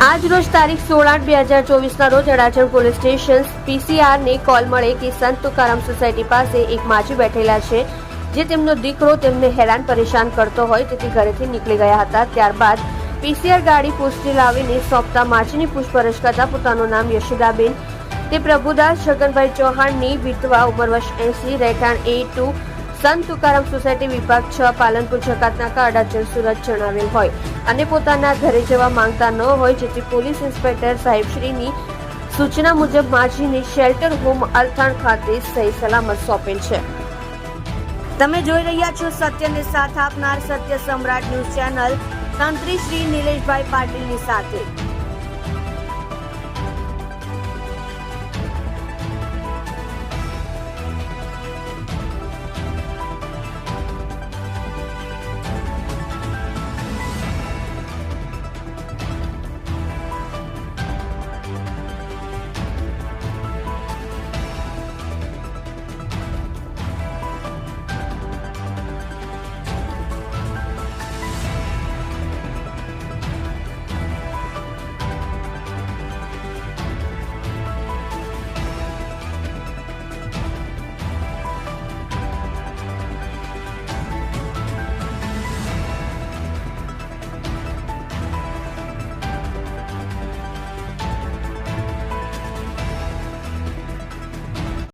આજ રોજ તારીખ 16/8/2024 રોજ અડાજણ પોલીસ સ્ટેશન પીસીઆરને કોલ મળે કે સંત તુકારામ સોસાયટી પાસે એક માજી બેઠેલા છે જે તેમનો દીકરો તેમને હેરાન પરેશાન કરતો હોય તેથી ઘરેથી નીકળી ગયા હતા। ત્યારબાદ પીસીઆર ગાડી પોસ્ટે લાવીને સોંપતા માજીની પૂછપરછ કરતા પોતાનું નામ યશોદાબેન તે પ્રભુદાસ છગનભાઈ ચૌહાણની વિધવા ઉંમર વર્ષ 80 રહેઠાણ A2 સંત તુકારામ સોસાયટી વિભાગ 6 પાલનપુર જકાતનાકા અડાજણ સુરત જણાવેલ હોય અને પોતાના ઘરે જવા માંગતા ન હોય જેથી પોલીસ ઇન્સ્પેક્ટર સાહેબશ્રીની સૂચના મુજબ માજીને શેલ્ટર હોમ અલથાણ ખાતે સહી સલામત સોંપેલ છે। તમે જોઈ રહ્યા છો સત્યને સાથ આપનાર સત્ય સમ્રાટ ન્યૂઝ ચેનલ તંત્રી શ્રી નિલેશભાઈ પાટીલની સાથે।